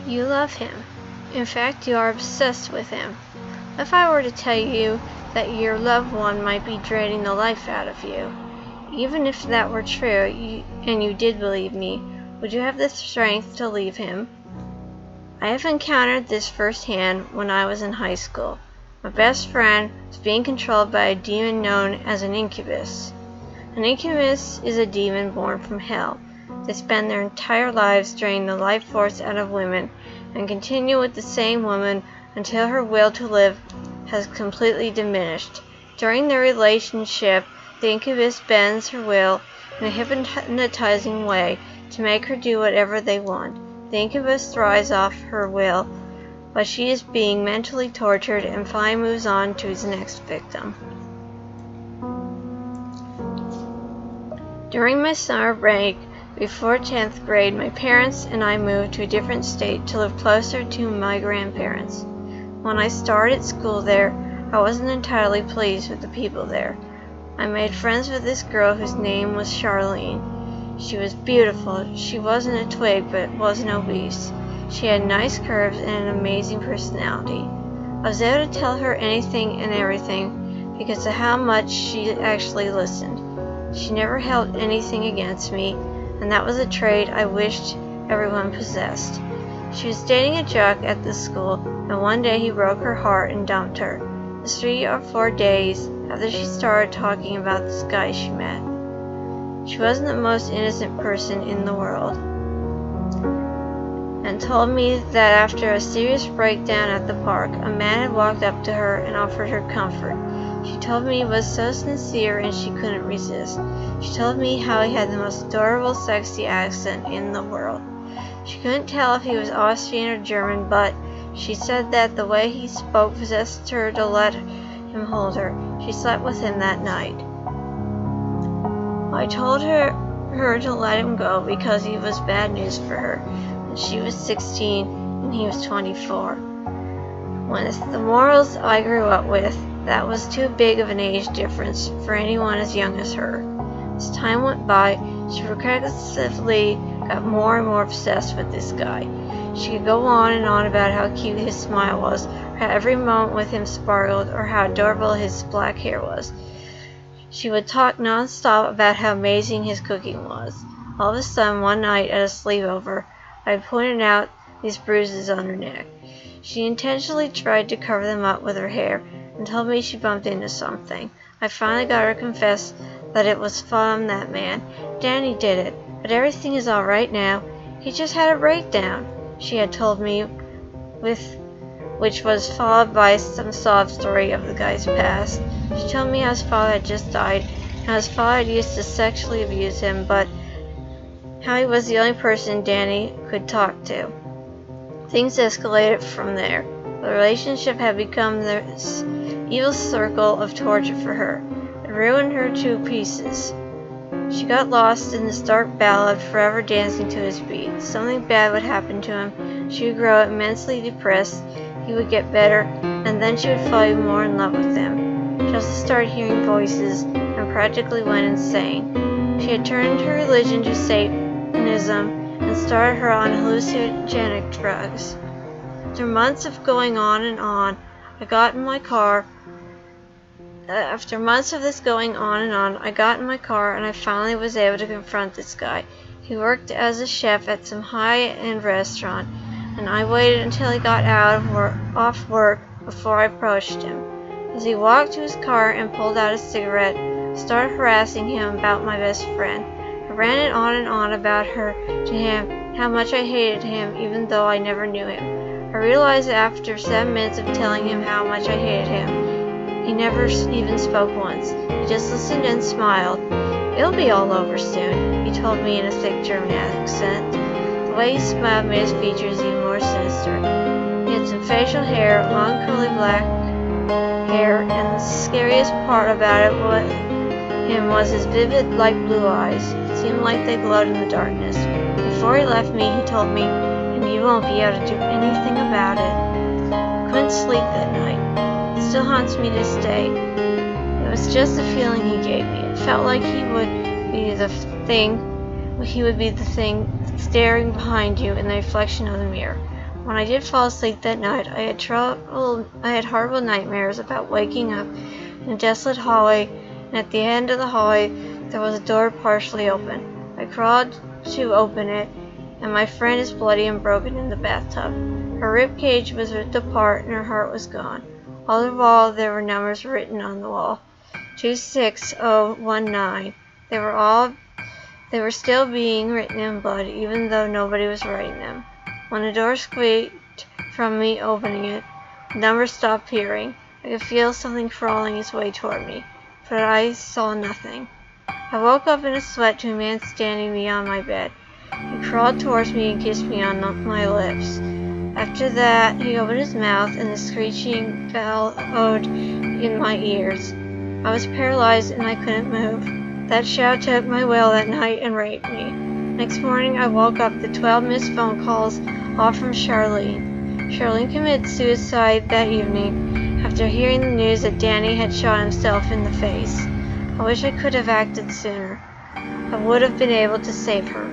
You love him. In fact, you are obsessed with him. If I were to tell you that your loved one might be draining the life out of you, even if that were true, and you did believe me, would you have the strength to leave him? I have encountered this firsthand when I was in high school. My best friend was being controlled by a demon known as an incubus. An incubus is a demon born from hell. They spend their entire lives draining the life force out of women and continue with the same woman until her will to live has completely diminished. During their relationship, the incubus bends her will in a hypnotizing way to make her do whatever they want. The incubus thrives off her will, but she is being mentally tortured and finally moves on to his next victim. During my summer break before 10th grade, my parents and I moved to a different state to live closer to my grandparents. When I started school there, I wasn't entirely pleased with the people there. I made friends with this girl whose name was Charlene. She was beautiful. She wasn't a twig, but wasn't obese. She had nice curves and an amazing personality. I was able to tell her anything and everything because of how much she actually listened. She never held anything against me, and that was a trait I wished everyone possessed. She was dating a jock at the school, and one day he broke her heart and dumped her. It was 3 or 4 days after she started talking about this guy she met. She wasn't the most innocent person in the world, and told me that after a serious breakdown at the park, a man had walked up to her and offered her comfort. She told me he was so sincere and she couldn't resist. She told me how he had the most adorable, sexy accent in the world. She couldn't tell if he was Austrian or German, but she said that the way he spoke possessed her to let him hold her. She slept with him that night. I told her to let him go because he was bad news for her, and she was 16 and he was 24. With the morals I grew up with, that was too big of an age difference for anyone as young as her. As time went by, she progressively got more and more obsessed with this guy. She could go on and on about how cute his smile was, or how every moment with him sparkled, or how adorable his black hair was. She would talk non-stop about how amazing his cooking was. All of a sudden, one night at a sleepover, I pointed out these bruises on her neck. She intentionally tried to cover them up with her hair and told me she bumped into something. I finally got her to confess that it was from that man. Danny did it, but everything is all right now. He just had a breakdown, she had told me, which was followed by some sob story of the guy's past. She told me how his father had just died, how his father used to sexually abuse him, but how he was the only person Danny could talk to. Things escalated from there. The relationship had become this evil circle of torture for her. It ruined her to pieces. She got lost in this dark ballad, forever dancing to his beat. Something bad would happen to him. She would grow immensely depressed. He would get better, and then she would fall even more in love with him. She also started hearing voices and practically went insane. She had turned her religion to Satanism and started her on hallucinogenic drugs. After months of going on and on, I got in my car and I finally was able to confront this guy. He worked as a chef at some high-end restaurant, and I waited until he got off work before I approached him. As he walked to his car and pulled out a cigarette, I started harassing him about my best friend. I ran it on and on about her to him, how much I hated him even though I never knew him. I realized after 7 minutes of telling him how much I hated him, he never even spoke once. He just listened and smiled. "It'll be all over soon," he told me in a thick German accent. The way he smiled made his features even more sinister. He had some facial hair, long curly black hair, and the scariest part about him was his vivid light blue eyes. It seemed like they glowed in the darkness. Before he left me, he told me, "And you won't be able to do anything about it." I couldn't sleep that night. It still haunts me to this day. It was just the feeling he gave me. It felt like he would be the thing he would be the thing staring behind you in the reflection of the mirror. When I did fall asleep that night, I had horrible nightmares about waking up in a desolate hallway, and at the end of the hallway there was a door partially open. I crawled to open it, and my friend is bloody and broken in the bathtub. Her rib cage was ripped apart and her heart was gone. On the wall there were numbers written on the wall. 26019. They were still being written in blood, even though nobody was writing them. When the door squeaked from me opening it, the numbers stopped appearing. I could feel something crawling its way toward me, but I saw nothing. I woke up in a sweat to a man standing beyond my bed. He crawled towards me and kissed me on my lips. After that, he opened his mouth and the screeching bellowed in my ears. I was paralyzed and I couldn't move. That shout took my will that night and raped me. Next morning, I woke up to 12 missed phone calls, all from Charlene. Charlene committed suicide that evening after hearing the news that Danny had shot himself in the face. I wish I could have acted sooner. I would have been able to save her.